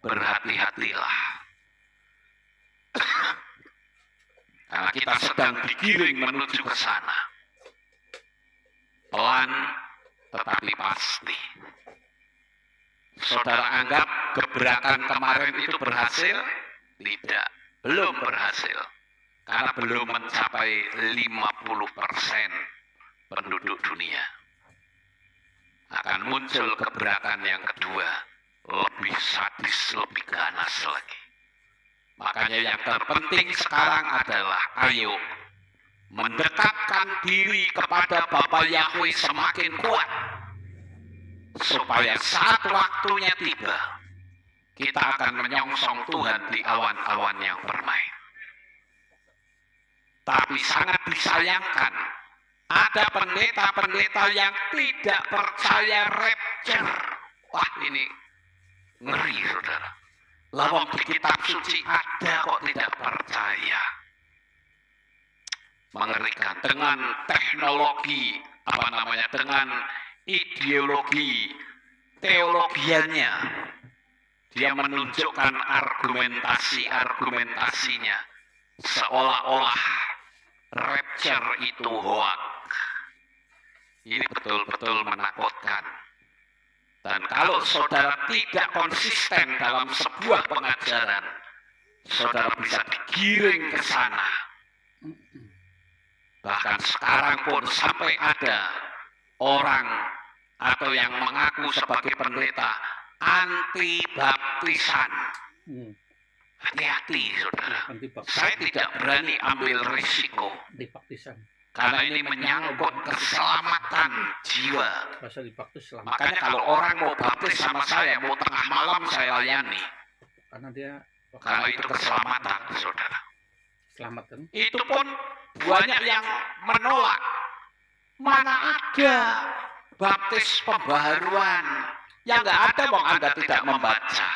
Berhati-hatilah. Karena kita sedang digiring menuju ke sana. Pelan tetapi pasti. Saudara anggap gebrakan kemarin itu berhasil? Tidak, belum berhasil. Karena belum mencapai 50% penduduk dunia. Akan muncul gebrakan yang kedua, lebih sadis, lebih ganas lagi. Makanya yang terpenting sekarang adalah ayo mendekatkan diri kepada Bapa Yahweh semakin kuat. Supaya saat waktunya tiba, kita akan menyongsong Tuhan di awan-awan yang permai. Tapi sangat disayangkan, ada pendeta-pendeta yang tidak percaya rapture. Wah, ini ngeri, saudara. Lawang di kitab suci ada kok tidak percaya. Mengerikan. Dengan teknologi, dengan ideologi, teologiannya, dia menunjukkan argumentasinya, seolah-olah rapture itu hoax. Ini betul-betul menakutkan. Dan kalau saudara tidak konsisten dalam sebuah pengajaran, saudara bisa digiring ke sana. Bahkan sekarang pun sampai ada orang atau yang mengaku sebagai pendeta anti baptisan. Hati-hati, saudara. Saya tidak berani ambil risiko. Karena ini menyangkut keselamatan jiwa. Makanya kalau orang mau baptis sama saya, mau tengah malam saya layani. Karena itu keselamatan, saudara. Itu pun banyak yang menolak. Mana ada baptis pembaharuan? Yang nggak ada, bang, Anda tidak membaca.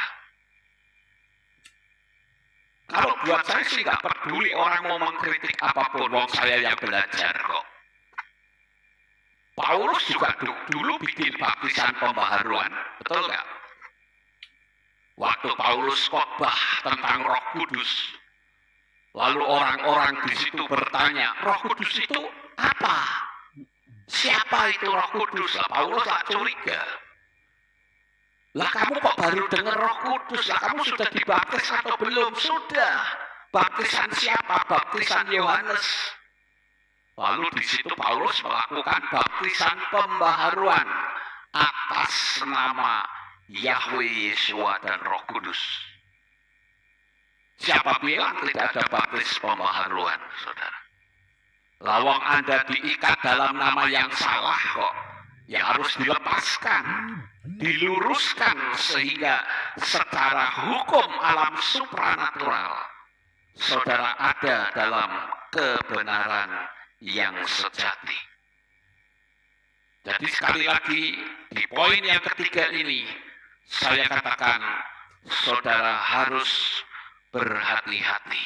Kalau buat saya sih nggak peduli orang mau mengkritik apapun, wong saya yang belajar kok. Paulus juga dulu bikin baptisan pembaharuan, betul nggak? Waktu Paulus khotbah tentang Roh Kudus, lalu orang-orang di situ bertanya, Roh Kudus itu apa? Siapa itu Roh Kudus? Lah Paulus tak curiga. Lah kamu kok baru dengar Roh Kudus? Lah kamu sudah dibaptis atau belum? Sudah. Baptisan siapa? Baptisan Yohanes. Lalu di situ Paulus melakukan baptisan pembaharuan atas nama Yahweh, Yesua dan Roh Kudus. Siapa bilang tidak ada baptis pembaharuan, saudara? Lawang Anda diikat dalam nama yang salah kok. Yang harus dilepaskan, diluruskan sehingga secara hukum alam supranatural saudara ada dalam kebenaran yang sejati. Jadi sekali lagi di poin yang ketiga ini saya katakan saudara harus berhati-hati.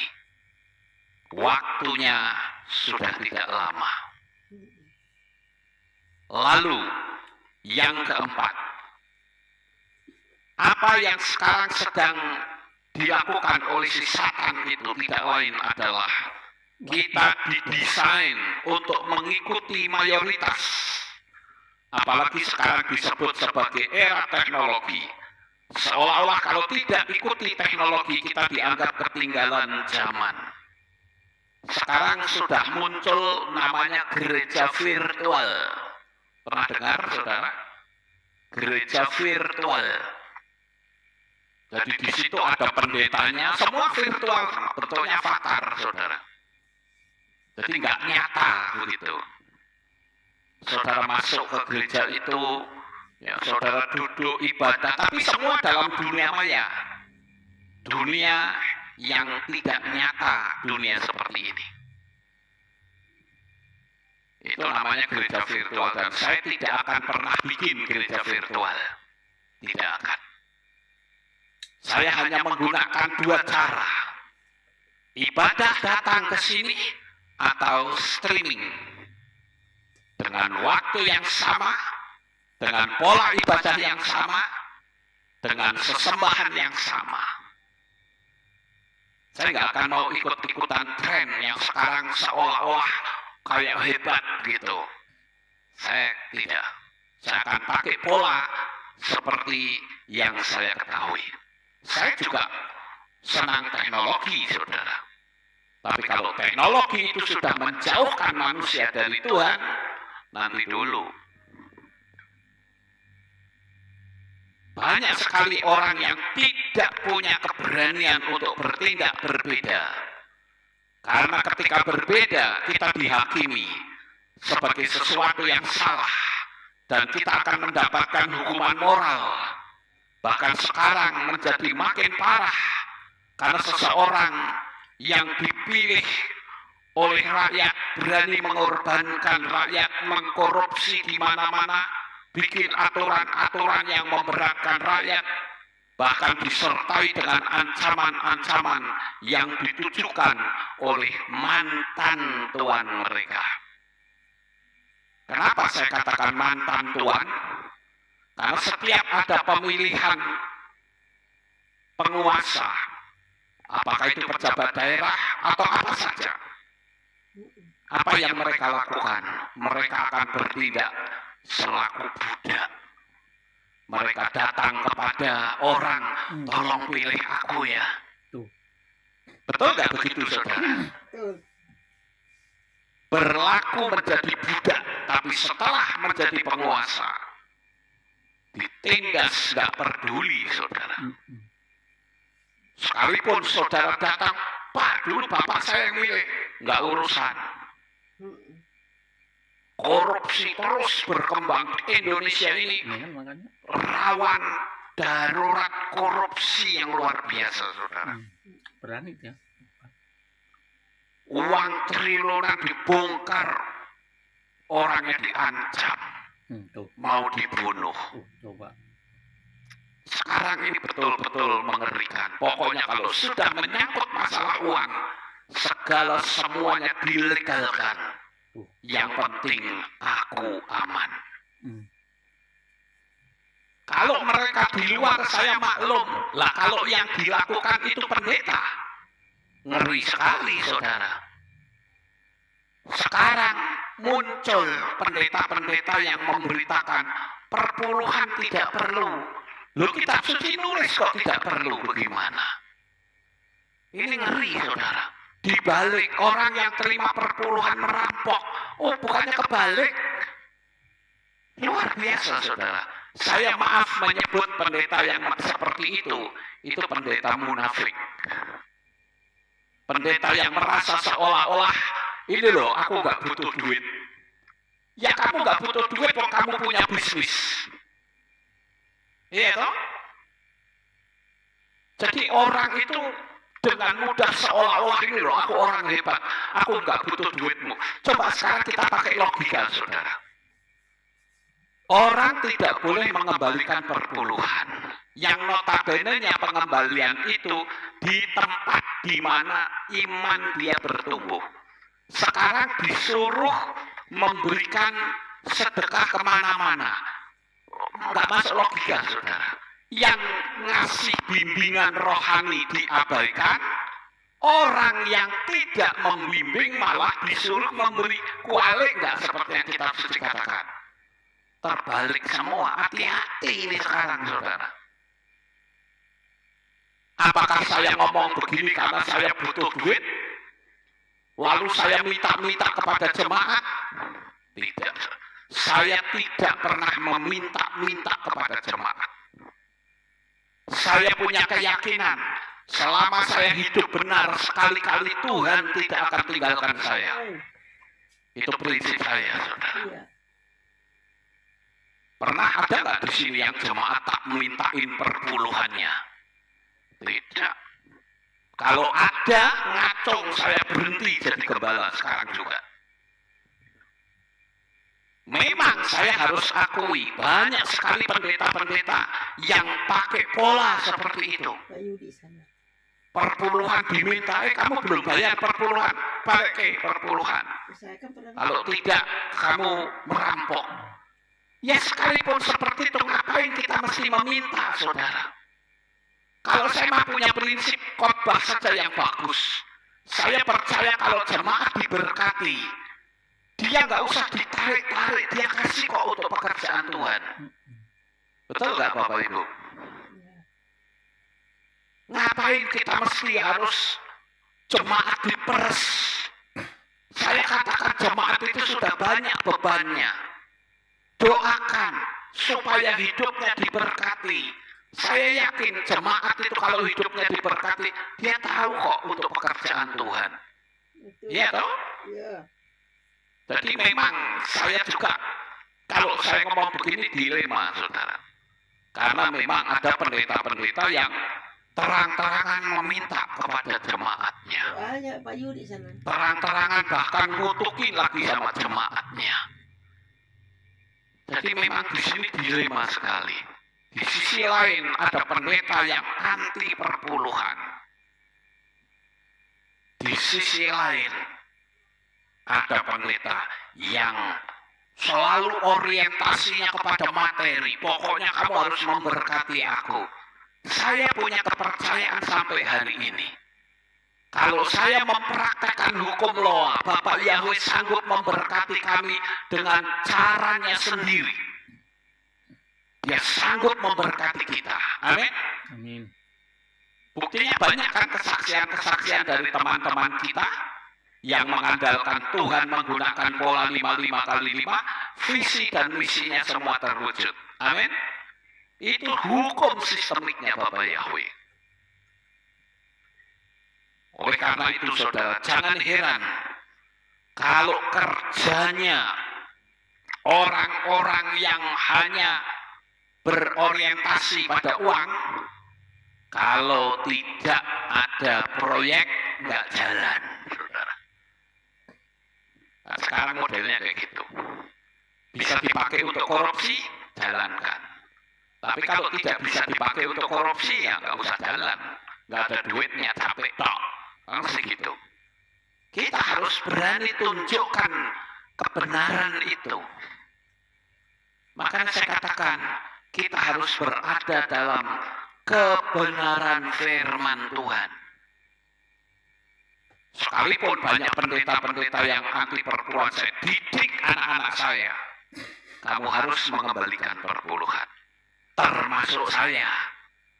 Waktunya sudah tidak lama. Lalu yang keempat, apa yang sekarang sedang dilakukan oleh si Satan itu tidak lain adalah kita didesain untuk mengikuti mayoritas. Apalagi sekarang disebut sebagai era teknologi. Seolah-olah kalau tidak ikuti teknologi kita dianggap ketinggalan zaman. Sekarang sudah muncul namanya gereja virtual. Pernah dengar, saudara? Gereja virtual. Jadi di situ ada pendetanya, semua virtual, bentuknya avatar, saudara. Jadi nggak nyata begitu. Saudara masuk ke gereja itu, ya saudara duduk ibadah, tapi semua dalam dunia maya. Dunia yang tidak nyata, dunia seperti ini. Itu namanya gereja virtual dan saya tidak akan pernah bikin gereja virtual. Tidak akan. Saya hanya menggunakan dua cara. Ibadah datang ke sini atau streaming. Dengan waktu yang sama, dengan pola ibadah yang sama, dengan sesembahan yang sama. Saya nggak akan mau ikut-ikutan tren yang sekarang seolah-olah kayak hebat gitu. Saya tidak. Saya akan pakai pola seperti yang saya ketahui. Saya juga senang teknologi, saudara. Tapi kalau teknologi itu sudah menjauhkan manusia dari Tuhan, nanti dulu. Banyak sekali orang yang tidak punya keberanian untuk bertindak berbeda. Karena ketika berbeda, kita dihakimi sebagai sesuatu yang salah. Dan kita akan mendapatkan hukuman moral. Bahkan sekarang menjadi makin parah. Karena seseorang yang dipilih oleh rakyat berani mengorbankan rakyat, mengkorupsi di mana-mana, bikin aturan-aturan yang memberatkan rakyat, bahkan disertai dengan ancaman-ancaman yang ditujukan oleh mantan tuan mereka. Kenapa saya katakan mantan tuan? Karena setiap ada pemilihan penguasa, apakah itu pejabat daerah atau apa saja, apa yang mereka lakukan? Mereka akan bertindak selaku budak. Mereka datang kepada orang, tolong pilih aku ya. Betul nggak begitu, saudara? Berlaku menjadi budak, tapi setelah menjadi penguasa, ditindas, nggak peduli, saudara. Sekalipun saudara datang, Pak, dulu bapak saya yang milih, nggak urusan. Korupsi terus berkembang. Indonesia ini rawan darurat korupsi yang luar biasa, saudara. Berani ya. Uang triliunan dibongkar, orangnya diancam, mau dibunuh. Coba. Sekarang ini betul-betul mengerikan. Pokoknya kalau sudah menyangkut masalah uang, segala semuanya dilegalkan. Yang penting aku aman. Kalau mereka di luar saya maklum. Lah kalau yang dilakukan itu pendeta, ngeri sekali, saudara. Sekarang muncul pendeta-pendeta yang memberitakan perpuluhan tidak perlu. Loh, kitab suci nulis kok tidak perlu, bagaimana? Ini ngeri, saudara. Dibalik orang yang terima perpuluhan merampok. Oh, bukannya kebalik. Luar biasa, saudara. Saya maaf menyebut pendeta yang seperti itu pendeta munafik. Pendeta yang merasa seolah-olah, ini loh, aku nggak butuh duit. Ya kamu nggak butuh duit, kok kamu punya bisnis. Iya toh? Jadi orang itu dengan mudah seolah-olah ini loh, aku orang hebat, aku nggak butuh duitmu. Coba sekarang kita pakai logika, saudara. Orang tidak boleh mengembalikan perpuluhan. Yang notabene-nya pengembalian itu di tempat di mana iman dia bertumbuh. Sekarang disuruh memberikan sedekah kemana-mana. Nggak masuk logika, saudara. Yang ngasih bimbingan rohani diabaikan, orang yang tidak membimbing malah disuruh memberi kualik, nggak seperti yang kita suci katakan. Terbalik semua, hati-hati ini sekarang, saudara. Apakah saya ngomong begini karena saya butuh duit? Lalu saya minta-minta kepada jemaat? Tidak. Saya tidak pernah meminta-minta kepada jemaat. Saya punya keyakinan, selama saya hidup benar, sekali-kali Tuhan tidak akan tinggalkan saya. Itu prinsip saya, saudara. Pernah ada nggak di sini yang jemaat tak mintain perpuluhannya? Tidak. Kalau ada, ngacung, saya berhenti jadi gembala sekarang juga. Memang saya harus akui banyak sekali pendeta-pendeta yang pakai pola seperti itu. Pak Yudi sana. Perpuluhan diminta, kamu belum bayar perpuluhan, pakai perpuluhan. Saya kan pernah. Kalau tidak, kamu merampok. Ya sekalipun seperti itu, ngapain kita mesti meminta, saudara? Kalau saya mah punya prinsip khotbah saja yang bagus. Saya percaya kalau jemaat diberkati, dia nggak usah ditarik-tarik, dia kasih kok untuk pekerjaan Tuhan. Betul nggak Bapak Ibu? Ngapain kita mesti harus jemaat diperes? Saya katakan jemaat itu sudah banyak bebannya. Doakan supaya hidupnya diberkati. Saya yakin jemaat itu kalau hidupnya diberkati, dia tahu kok untuk pekerjaan Tuhan. Iya toh? Iya. Jadi memang saya juga, kalau saya ngomong begini dilema, saudara. Karena memang ada pendeta-pendeta yang terang-terangan meminta kepada jemaatnya. Banyak Pak Yudi sana. Terang-terangan bahkan ngutukin lagi sama jemaatnya. Jadi memang di sini dilema sekali. Di sisi lain ada pendeta yang anti perpuluhan. Di sisi lain ada pendeta yang selalu orientasinya kepada materi. Pokoknya kamu harus memberkati aku. Saya punya kepercayaan sampai hari ini. Kalau saya mempraktekkan hukum Loa, Bapak Yahweh sanggup memberkati kami dengan caranya sendiri. Dia sanggup memberkati kita. Amin. Amin. Buktinya banyak kan kesaksian-kesaksian dari teman-teman kita yang mengandalkan Tuhan menggunakan pola 55x5, visi dan misinya semua terwujud. Amin. Itu hukum sistemiknya Bapak Yahweh. Oleh karena itu saudara, jangan heran kalau kerjanya orang-orang yang hanya berorientasi pada uang, kalau tidak ada proyek nggak jalan, saudara. Nah, sekarang modelnya kayak gitu. Bisa dipakai untuk korupsi, jalankan. Tapi kalau tidak bisa dipakai untuk korupsi, ya nggak usah jalan. Nggak ada duitnya, capek tok. Harus gitu. Kita harus berani tunjukkan kebenaran itu. Makanya saya katakan, kita harus berada dalam kebenaran firman Tuhan. Sekalipun banyak pendeta-pendeta yang anti perpuluhan, saya didik anak-anak saya. Kamu harus mengembalikan perpuluhan. Termasuk saya.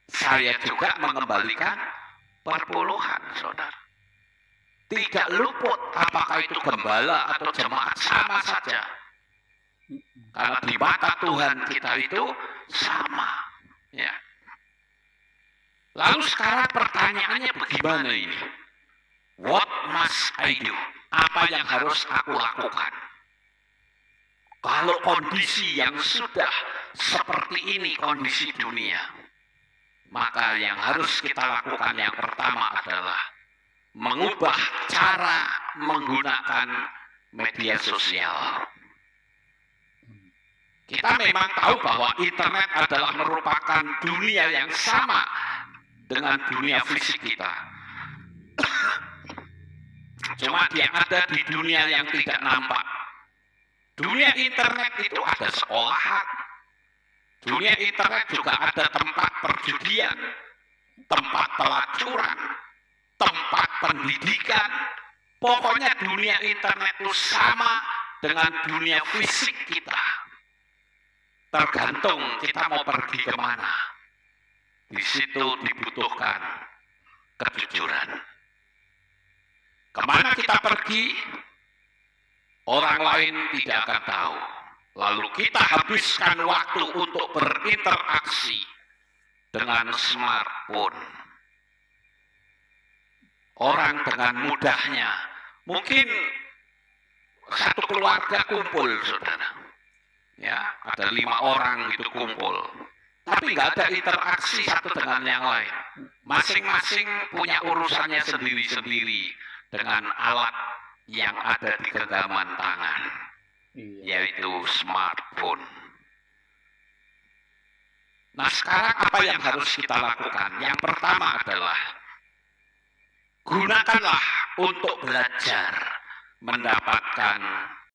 Saya juga mengembalikan perpuluhan, saudara. Tidak luput apakah itu gembala atau jemaat, sama saja. Karena di mata Tuhan kita itu sama. Ya. Lalu sekarang pertanyaannya bagaimana ini? What must I do? Apa yang harus aku lakukan? Kalau kondisi yang sudah seperti ini kondisi dunia, maka yang harus kita lakukan yang pertama adalah mengubah cara menggunakan media sosial. Kita memang tahu bahwa internet adalah merupakan dunia yang sama dengan dunia fisik kita. Cuma dia ada di dunia yang tidak nampak. Dunia internet itu ada sekolahan. Dunia internet juga ada tempat perjudian, tempat pelacuran, tempat pendidikan. Pokoknya dunia internet itu sama dengan dunia fisik kita. Tergantung kita mau pergi kemana. Di situ dibutuhkan kejujuran. Kemana kita pergi, orang lain tidak akan tahu. Lalu kita habiskan waktu untuk berinteraksi dengan smartphone. Orang dengan mudahnya, mungkin satu keluarga kumpul, saudara. Ya, ada 5 orang itu kumpul. Tapi nggak ada interaksi satu dengan yang lain. Masing-masing punya urusannya sendiri-sendiri dengan alat yang ada di genggaman tangan, yaitu smartphone. smartphone. Nah, sekarang apa yang harus kita lakukan? Yang pertama adalah gunakanlah untuk belajar, mendapatkan